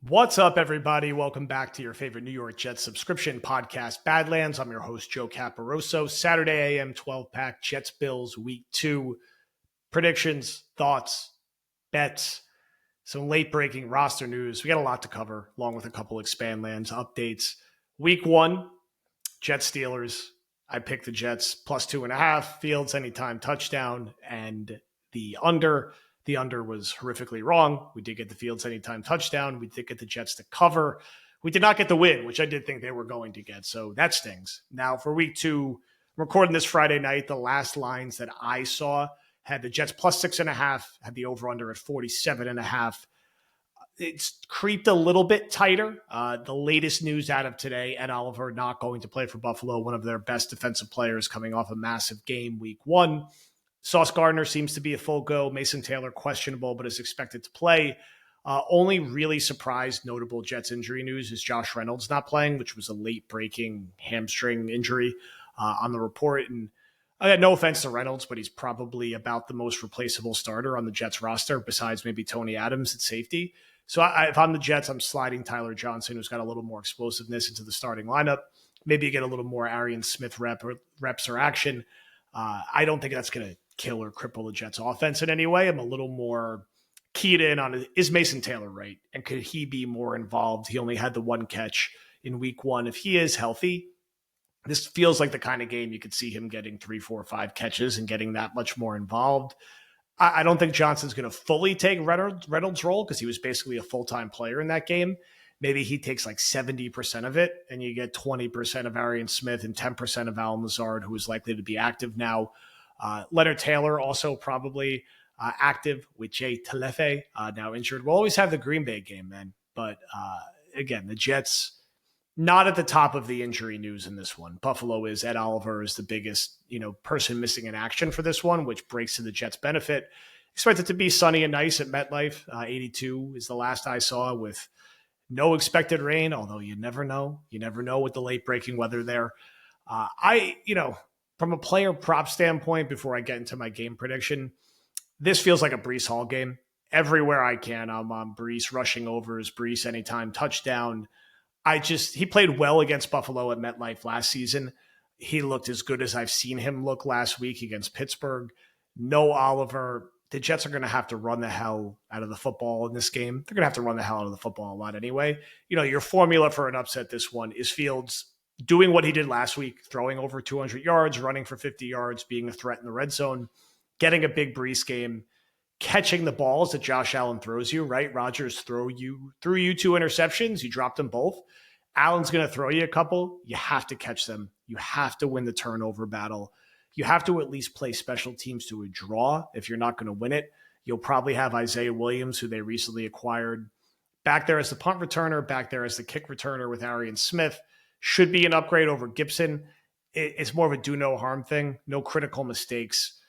What's up, everybody? Welcome back to your favorite New York Jets subscription podcast, Badlands. I'm your host, Joe Caporoso. Saturday AM 12 pack, Jets Bills week 2. Predictions, thoughts, bets, some late breaking roster news. We got a lot to cover, along with a couple expand lands updates. Week 1, Jets Steelers. I picked the Jets plus 2.5, Fields anytime touchdown, and the under. The under was horrifically wrong. We did get the Fields anytime touchdown. We did get the Jets to cover. We did not get the win, which I did think they were going to get. So that stings. Now for week 2, I'm recording this Friday night. The last lines that I saw had the Jets plus 6.5, had the over under at 47.5. It's creeped a little bit tighter. The latest news out of today, Ed Oliver not going to play for Buffalo, one of their best defensive players coming off a massive game week 1. Sauce Gardner seems to be a full go. Mason Taylor questionable, but is expected to play. Only really surprised notable Jets injury news is Josh Reynolds not playing, which was a late breaking hamstring injury on the report. And I got no offense to Reynolds, but he's probably about the most replaceable starter on the Jets roster besides maybe Tony Adams at safety. So if I'm the Jets, I'm sliding Tyler Johnson, who's got a little more explosiveness, into the starting lineup. Maybe you get a little more Arian Smith reps or action. I don't think that's going to kill or cripple the Jets offense in any way. I'm a little more keyed in on, is Mason Taylor right? And could he be more involved? He only had the one catch in week 1. If he is healthy, this feels like the kind of game you could see him getting 3, 4, 5 catches and getting that much more involved. I don't think Johnson's going to fully take Reynolds' role because he was basically a full-time player in that game. Maybe he takes like 70% of it and you get 20% of Arian Smith and 10% of Allen Lazard, who is likely to be active now. Leonard Taylor also probably active with Jay Telefe now injured. We'll always have the Green Bay game, man. But again, the Jets not at the top of the injury news in this one. Buffalo is, Ed Oliver is the biggest person missing in action for this one, which breaks to the Jets' benefit. Expect it to be sunny and nice at MetLife. 82 is the last I saw with no expected rain, although you never know. You never know with the late breaking weather there. From a player prop standpoint, before I get into my game prediction, this feels like a Breece Hall game. Everywhere I can, I'm on Breece rushing overs, Breece anytime touchdown. He played well against Buffalo at MetLife last season. He looked as good as I've seen him look last week against Pittsburgh. No Oliver. The Jets are going to have to run the hell out of the football in this game. They're going to have to run the hell out of the football a lot anyway. Your formula for an upset this one is Fields doing what he did last week, throwing over 200 yards, running for 50 yards, being a threat in the red zone, getting a big Breece game, catching the balls that Josh Allen throws you, right? Rodgers threw you 2 interceptions. You dropped them both. Allen's going to throw you a couple. You have to catch them. You have to win the turnover battle. You have to at least play special teams to a draw. If you're not going to win it, you'll probably have Isaiah Williams, who they recently acquired, back there as the punt returner, back there as the kick returner with Arian Smith. Should be an upgrade over Gibson. It's more of a do no harm thing. No critical mistakes.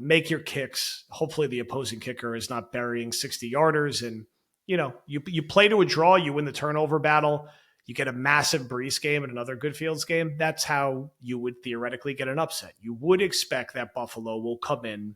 Make your kicks. Hopefully the opposing kicker is not burying 60-yarders. And, you play to a draw. You win the turnover battle. You get a massive Breece game and another good Fields game. That's how you would theoretically get an upset. You would expect that Buffalo will come in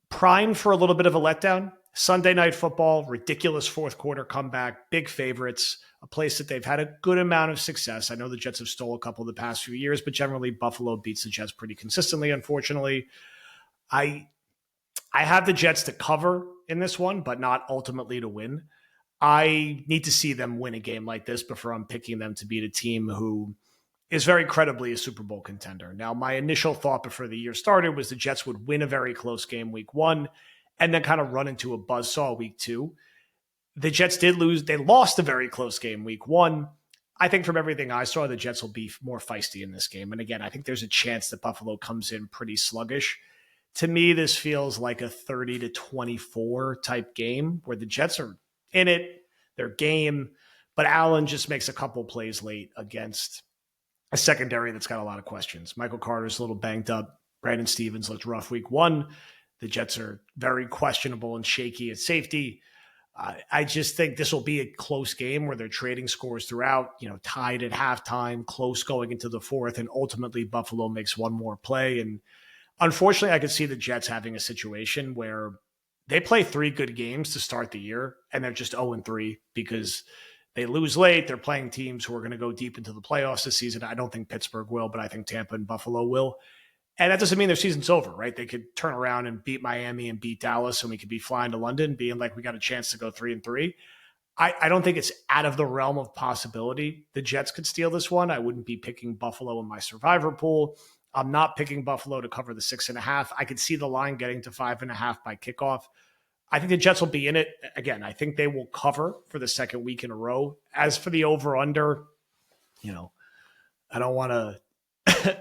primed for a little bit of a letdown. Sunday Night Football, ridiculous fourth quarter comeback, big favorites, a place that they've had a good amount of success. I know the Jets have stole a couple the past few years, but generally Buffalo beats the Jets pretty consistently, unfortunately. I have the Jets to cover in this one, but not ultimately to win. I need to see them win a game like this before I'm picking them to beat a team who is very credibly a Super Bowl contender. Now, my initial thought before the year started was the Jets would win a very close game week 1 and then kind of run into a buzzsaw week 2. The Jets did lose. They lost a very close game week 1. I think from everything I saw, the Jets will be more feisty in this game. And again, I think there's a chance that Buffalo comes in pretty sluggish. To me, this feels like a 30-24 type game where the Jets are in it, their game, but Allen just makes a couple plays late against a secondary that's got a lot of questions. Michael Carter's a little banged up. Brandon Stevens looked rough week 1. The Jets are very questionable and shaky at safety. I just think this will be a close game where they're trading scores throughout, tied at halftime, close going into the fourth, and ultimately Buffalo makes one more play. And unfortunately, I could see the Jets having a situation where they play 3 good games to start the year, and they're just 0-3 because they lose late. They're playing teams who are going to go deep into the playoffs this season. I don't think Pittsburgh will, but I think Tampa and Buffalo will. And that doesn't mean their season's over, right? They could turn around and beat Miami and beat Dallas, and we could be flying to London being like, we got a chance to go 3-3. I don't think it's out of the realm of possibility the Jets could steal this one. I wouldn't be picking Buffalo in my survivor pool. I'm not picking Buffalo to cover the 6.5. I could see the line getting to 5.5 by kickoff. I think the Jets will be in it. Again, I think they will cover for the second week in a row. As for the over-under, I don't want to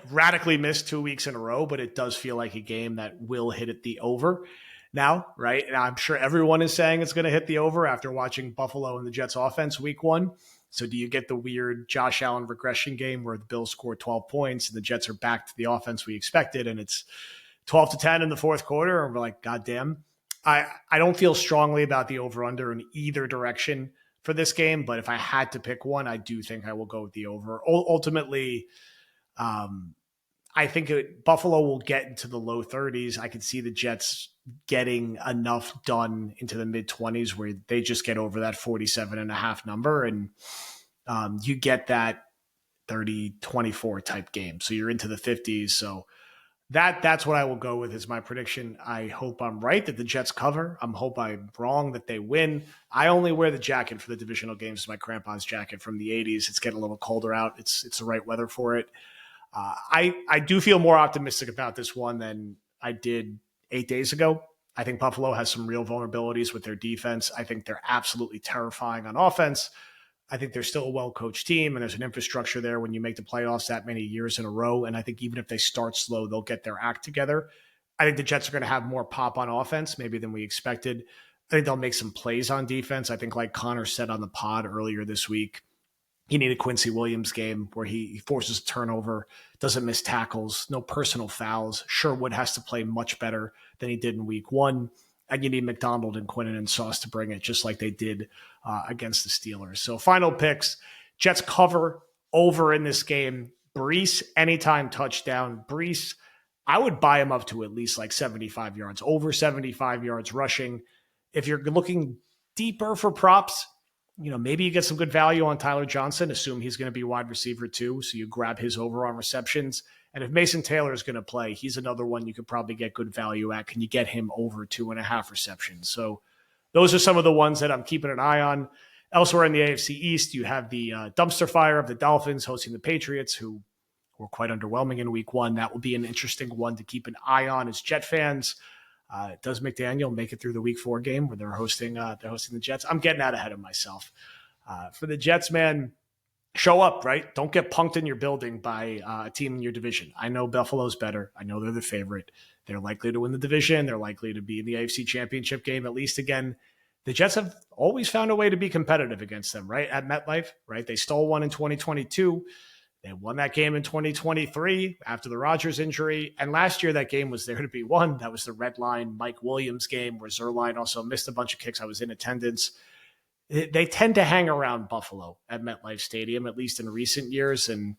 radically miss 2 weeks in a row, but it does feel like a game that will hit at the over now, right? And I'm sure everyone is saying it's going to hit the over after watching Buffalo and the Jets offense week 1. So do you get the weird Josh Allen regression game where the Bills score 12 points and the Jets are back to the offense we expected and it's 12-10 in the fourth quarter? And we're like, God damn. I don't feel strongly about the over-under in either direction for this game, but if I had to pick one, I do think I will go with the over. Ultimately, I think Buffalo will get into the low 30s. I could see the Jets getting enough done into the mid-20s where they just get over that 47.5 number, and you get that 30-24 type game. So you're into the 50s. So that's what I will go with as my prediction. I hope I'm right that the Jets cover. I hope I'm wrong that they win. I only wear the jacket for the divisional games, my crampons jacket from the 80s. It's getting a little colder out. It's the right weather for it. I do feel more optimistic about this one than I did 8 days ago. I think Buffalo has some real vulnerabilities with their defense. I think they're absolutely terrifying on offense. I think they're still a well-coached team, and there's an infrastructure there when you make the playoffs that many years in a row. And I think even if they start slow, they'll get their act together. I think the Jets are going to have more pop on offense maybe than we expected. I think they'll make some plays on defense. I think like Connor said on the pod earlier this week, he needed Quincy Williams game where he forces a turnover, doesn't miss tackles, no personal fouls. Sherwood has to play much better than he did in week 1. And you need McDonald and Quinnen and Sauce to bring it, just like they did against the Steelers. So final picks, Jets cover over in this game. Brees, anytime touchdown. Brees, I would buy him up to at least like 75 yards, over 75 yards rushing. If you're looking deeper for props, maybe you get some good value on Tyler Johnson, assume he's going to be wide receiver too, so you grab his over on receptions. And if Mason Taylor is going to play, he's another one you could probably get good value at. Can you get him over 2.5 receptions? So those are some of the ones that I'm keeping an eye on. Elsewhere in the AFC East, you have the dumpster fire of the Dolphins hosting the Patriots, who were quite underwhelming in week 1. That will be an interesting one to keep an eye on as Jet fans. Does McDaniel make it through the week 4 game where they're hosting the Jets? I'm getting out ahead of myself. For the Jets, man, show up, right? Don't get punked in your building by a team in your division. I know Buffalo's better. I know they're the favorite. They're likely to win the division. They're likely to be in the AFC Championship game at least again. The Jets have always found a way to be competitive against them, right? At MetLife, right? They stole one in 2022. They won that game in 2023 after the Rodgers injury. And last year, that game was there to be won. That was the Red Line Mike Williams game where Zerline also missed a bunch of kicks. I was in attendance. They tend to hang around Buffalo at MetLife Stadium, at least in recent years. And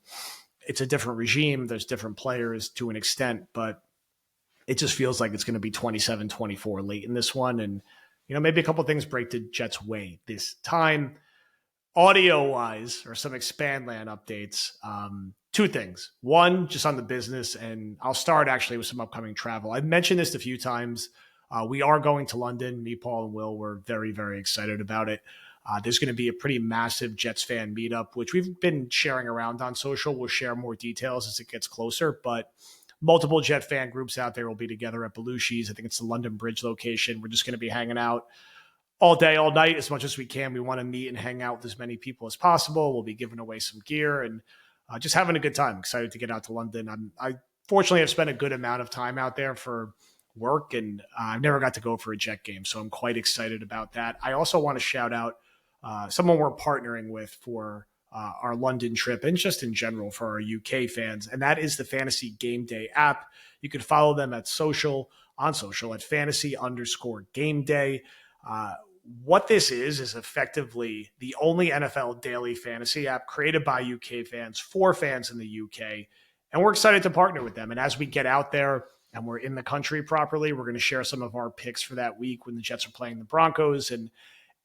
it's a different regime. There's different players to an extent, but it just feels like it's going to be 27-24 late in this one. And, maybe a couple of things break the Jets' way this time. Audio-wise, or some Expandland updates, 2 things. One, just on the business, and I'll start actually with some upcoming travel. I've mentioned this a few times. We are going to London. Me, Paul, and Will were very, very excited about it. There's going to be a pretty massive Jets fan meetup, which we've been sharing around on social. We'll share more details as it gets closer, but multiple Jet fan groups out there will be together at Belushi's. I think it's the London Bridge location. We're just going to be hanging out all day, all night, as much as we can. We want to meet and hang out with as many people as possible. We'll be giving away some gear and just having a good time. Excited to get out to London. I fortunately have spent a good amount of time out there for work, and I've never got to go for a Jet game, so I'm quite excited about that. I also want to shout out someone we're partnering with for our London trip and just in general for our UK fans, and that is the Fantasy Game Day app. You can follow them on social at fantasy_game day. What this is effectively the only NFL daily fantasy app created by UK fans for fans in the UK. And we're excited to partner with them. And as we get out there, and we're in the country properly, we're going to share some of our picks for that week when the Jets are playing the Broncos. And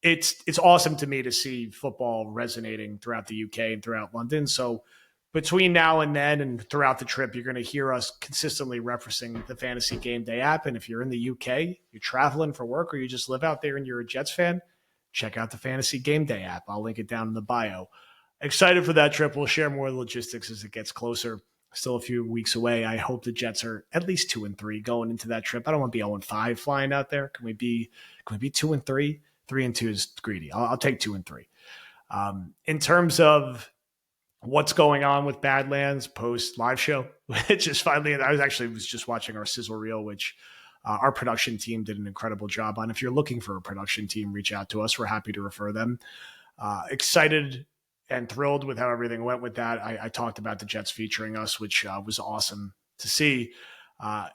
it's awesome to me to see football resonating throughout the UK and throughout London. So between now and then and throughout the trip, you're going to hear us consistently referencing the Fantasy Game Day app. And if you're in the UK, you're traveling for work, or you just live out there and you're a Jets fan, check out the Fantasy Game Day app. I'll link it down in the bio. Excited for that trip. We'll share more logistics as it gets closer. Still a few weeks away. I hope the Jets are at least 2-3 going into that trip. I don't want to be 0-5 flying out there. Can we be 2-3? 3-2 is greedy. I'll take 2-3. In terms of what's going on with Badlands post live show, which is finally, I was just watching our sizzle reel, which our production team did an incredible job on. If you're looking for a production team, reach out to us. We're happy to refer them. Excited and thrilled with how everything went with that. I talked about the Jets featuring us, which was awesome to see.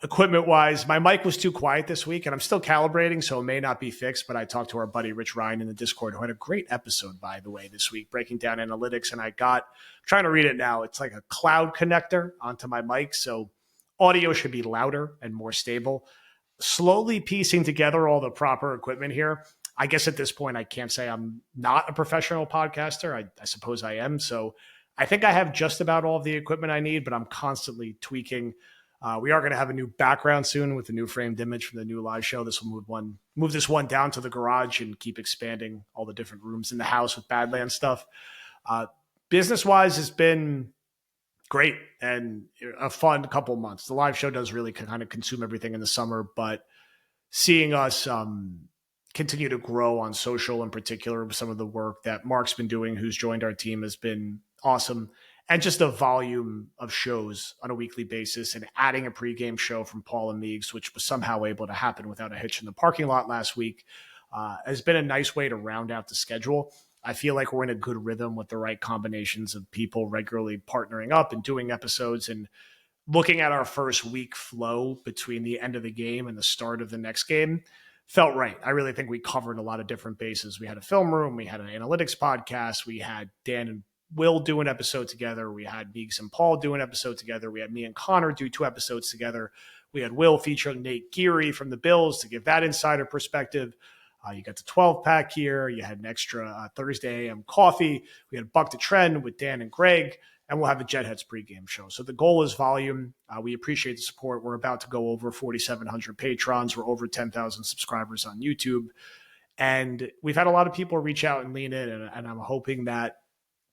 Equipment-wise, my mic was too quiet this week, and I'm still calibrating, so it may not be fixed, but I talked to our buddy Rich Ryan in the Discord, who had a great episode, by the way, this week, breaking down analytics, and I'm trying to read it now. It's like a cloud connector onto my mic, so audio should be louder and more stable. Slowly piecing together all the proper equipment here. I guess at this point, I can't say I'm not a professional podcaster. I suppose I am. So I think I have just about all of the equipment I need, but I'm constantly tweaking. We are going to have a new background soon with a new framed image from the new live show. This will move this one down to the garage and keep expanding all the different rooms in the house with Badlands stuff. Business-wise, it's been great and a fun couple months. The live show does really kind of consume everything in the summer, but seeing us continue to grow on social in particular with some of the work that Mark's been doing, who's joined our team, has been awesome. And just the volume of shows on a weekly basis and adding a pregame show from Paul and Meigs, which was somehow able to happen without a hitch in the parking lot last week, has been a nice way to round out the schedule. I feel like we're in a good rhythm with the right combinations of people regularly partnering up and doing episodes, and looking at our first week flow between the end of the game and the start of the next game felt right. I really think we covered a lot of different bases. We had a film room, we had an analytics podcast, we had Dan and Will do an episode together, we had Meigs and Paul do an episode together, we had me and Connor do 2 episodes together, we had Will feature Nate Geary from the Bills to give that insider perspective. You got the 12-pack here. You had an extra Thursday AM coffee. We had Buck the Trend with Dan and Greg, and we'll have a Jetheads pregame show. So the goal is volume. We appreciate the support. We're about to go over 4,700 patrons. We're over 10,000 subscribers on YouTube. And we've had a lot of people reach out and lean in, and I'm hoping that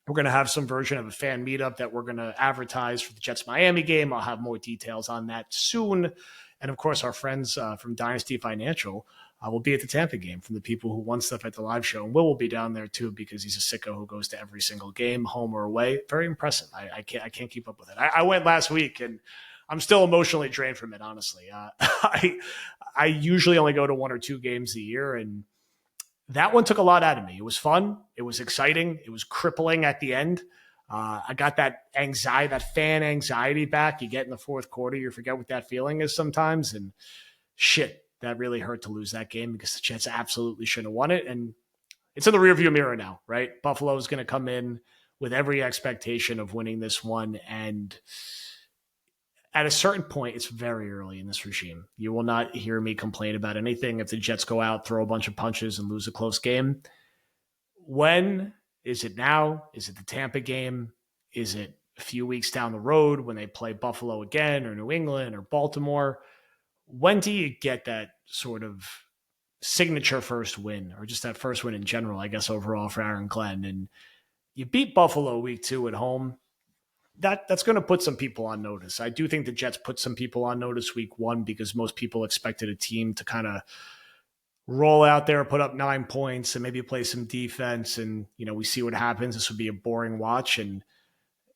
we're going to have some version of a fan meetup that we're going to advertise for the Jets-Miami game. I'll have more details on that soon. And, of course, our friends from Dynasty Financial will be at the Tampa game from the people who won stuff at the live show. And Will be down there, too, because he's a sicko who goes to every single game, home or away. Very impressive. I can't keep up with it. I went last week, and I'm still emotionally drained from it, honestly. I usually only go to 1 or 2 games a year, and that one took a lot out of me. It was fun. It was exciting. It was crippling at the end. I got that anxiety, that fan anxiety back. You get in the fourth quarter, you forget what that feeling is sometimes. And shit, that really hurt to lose that game because the Jets absolutely should have won it. And it's in the rearview mirror now, right? Buffalo is going to come in with every expectation of winning this one. And at a certain point, it's very early in this regime. You will not hear me complain about anything if the Jets go out, throw a bunch of punches, and lose a close game. When is it now? Is it the Tampa game? Is it a few weeks down the road when they play Buffalo again, or New England or Baltimore? When do you get that sort of signature first win, or just that first win in general, I guess, overall for Aaron Glenn? And you beat Buffalo week 2 at home. That's going to put some people on notice. I do think the Jets put some people on notice week 1 because most people expected a team to kind of roll out there, put up 9 points, and maybe play some defense. And, we see what happens. This would be a boring watch. And,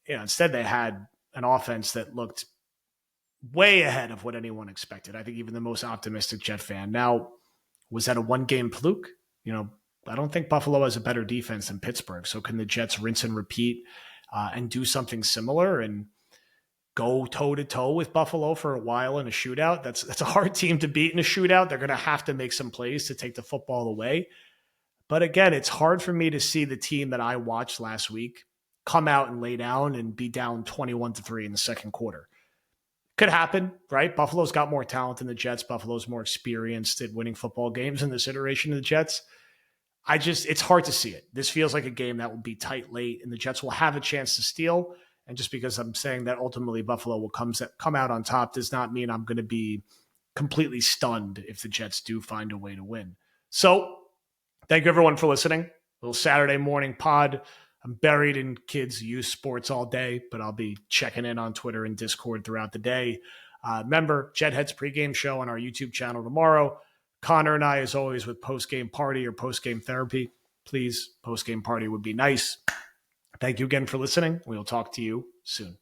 instead they had an offense that looked way ahead of what anyone expected. I think even the most optimistic Jet fan. Now, was that a 1-game fluke? I don't think Buffalo has a better defense than Pittsburgh. So can the Jets rinse and repeat and do something similar and go toe-to-toe with Buffalo for a while in a shootout? That's a hard team to beat in a shootout. They're going to have to make some plays to take the football away. But again, it's hard for me to see the team that I watched last week come out and lay down and be down 21-3 in the second quarter. Could happen, right? Buffalo's got more talent than the Jets. Buffalo's more experienced at winning football games in this iteration of the Jets. It's hard to see it. This feels like a game that will be tight late, and the Jets will have a chance to steal. And just because I'm saying that ultimately Buffalo will come out on top does not mean I'm going to be completely stunned if the Jets do find a way to win. So thank you everyone for listening. A little Saturday morning pod. I'm buried in kids' youth sports all day, but I'll be checking in on Twitter and Discord throughout the day. Remember, Jethead's pregame show on our YouTube channel tomorrow. Connor and I, as always, with post-game party or post-game therapy. Please, post-game party would be nice. Thank you again for listening. We will talk to you soon.